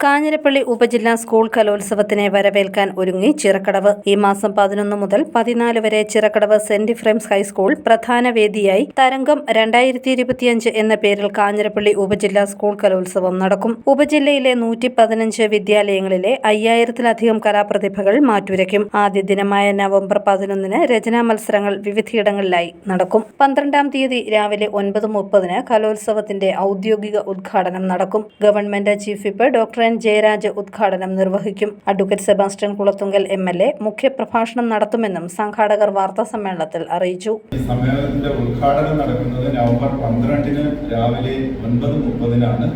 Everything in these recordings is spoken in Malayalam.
കാഞ്ഞിരപ്പള്ളി ഉപജില്ലാ സ്കൂൾ കലോത്സവത്തിനെ വരവേൽക്കാൻ ഒരുങ്ങി ചിറക്കടവ്. ഈ മാസം 11 മുതൽ 14 വരെ ചിറക്കടവ് സെന്റ് ഇഫ്രേംസ് ഹൈസ്കൂൾ പ്രധാന വേദിയായി തരംഗം 2025 എന്ന പേരിൽ കാഞ്ഞിരപ്പള്ളി ഉപജില്ലാ സ്കൂൾ കലോത്സവം നടക്കും. ഉപജില്ലയിലെ 115 വിദ്യാലയങ്ങളിലെ 5000-ലധികം കലാപ്രതിഭകൾ മാറ്റുരയ്ക്കും. ആദ്യ ദിനമായ നവംബർ 11 രചനാ മത്സരങ്ങൾ വിവിധയിടങ്ങളിലായി നടക്കും. 12-ാം തീയതി രാവിലെ 9:30 കലോത്സവത്തിന്റെ ഔദ്യോഗിക ഉദ്ഘാടനം നടക്കും. Government chief whip doctor Jayaraj ഉദ്ഘാടനം നിർവഹിക്കും. അഡ്വക്കേറ്റ് സെബാസ്റ്റ്യൻ കുളത്തുങ്കൽ MLA മുഖ്യപ്രഭാഷണം നടത്തുമെന്നും സംഘാടകർ വാർത്താസമ്മേളനത്തിൽ അറിയിച്ചു. സമ്മേളനത്തിന്റെ ഉദ്ഘാടനം നടക്കുന്നത് നവംബർ 12 രാവിലെ 9:30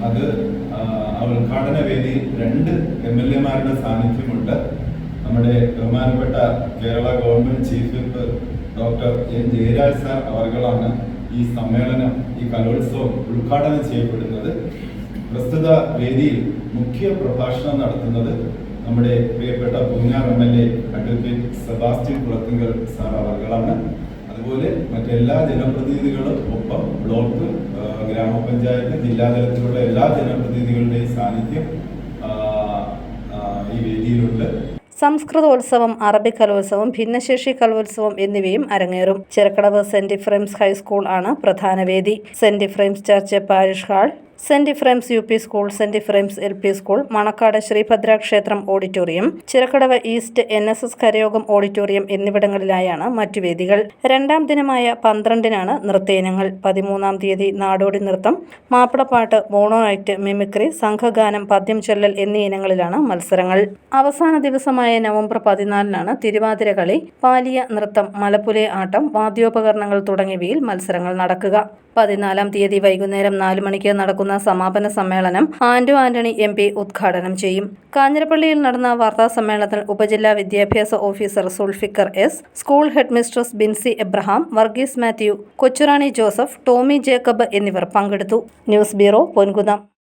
അത് ഉദ്ഘാടന വേദിയിൽ 2 MLA-മാരുടെ സാന്നിധ്യമുണ്ട്. നമ്മുടെ ബഹുമാനപ്പെട്ട Kerala government chief whip doctor Jayaraj sir അവർകളാണ് ഈ സമ്മേളനം, ഈ കലോത്സവം ഉദ്ഘാടനം ചെയ്യപ്പെടുന്നത്. പ്രസ്തുത വേദിയിൽ മുഖ്യ പ്രഭാഷണം നടത്തുന്നത് നമ്മുടെ പ്രിയപ്പെട്ട Poonjar MLA advocate Sebastian Kulathunkal sir അവർകളാണ്. അതുപോലെ മറ്റെല്ലാ ജനപ്രതിനിധികളും ഒപ്പം ബ്ലോക്ക്, ഗ്രാമപഞ്ചായത്ത്, ജില്ലാതലത്തിലുള്ള എല്ലാ ജനപ്രതിനിധികളുടെയും സാന്നിധ്യം ഈ വേദിയിലുണ്ട്. സംസ്കൃതോത്സവം, അറബി കലോത്സവം, ഭിന്നശേഷി കലോത്സവം എന്നിവയും അരങ്ങേറും. ചിറക്കടവ് സെന്റ് ഇഫ്രേംസ് ഹൈസ്കൂൾ ആണ് പ്രധാന വേദി. Saint Ephrem's church parish hall, saint Ephrem's UP school, saint Ephrem's LP school, Manakkad Sreebhadra ക്ഷേത്രം ഓഡിറ്റോറിയം, ചിറക്കടവ് ഈസ്റ്റ് NSS കരയോഗം ഓഡിറ്റോറിയം എന്നിവിടങ്ങളിലായാണ് മറ്റു വേദികൾ. 2-ാം ദിനമായ 12-നാണ് നൃത്തയിനങ്ങൾ. 13-ാം തീയതി നാടോടി നൃത്തം, മാപ്പിളപ്പാട്ട്, മോണോ ആക്ട്, മിമിക്രി, സംഘഗാനം, പദ്യം ചൊല്ലൽ എന്നീ ഇനങ്ങളിലാണ് മത്സരങ്ങൾ. അവസാന ദിവസമായ നവംബർ 14-നാണ് തിരുവാതിരകളി, പാലിയ നൃത്തം, മലപ്പുലേ ആട്ടം, വാദ്യോപകരണങ്ങൾ തുടങ്ങിയവയിൽ മത്സരങ്ങൾ നടക്കുക. 14-ാം തീയതി വൈകുന്നേരം 4 മണിക്ക് നടക്കുന്ന സമാപന സമ്മേളനം ആന്റണി MP ഉദ്ഘാടനം ചെയ്യും. കാഞ്ഞിരപ്പള്ളിയിൽ നടന്ന വാർത്താസമ്മേളനത്തിൽ ഉപജില്ലാ വിദ്യാഭ്യാസ officer Zulfikar S, school headmistress Binsy Abraham, Varghese Mathew, Kochurani Joseph, Tomy Jacob എന്നിവർ പങ്കെടുത്തു. News bureau, Ponkunnam.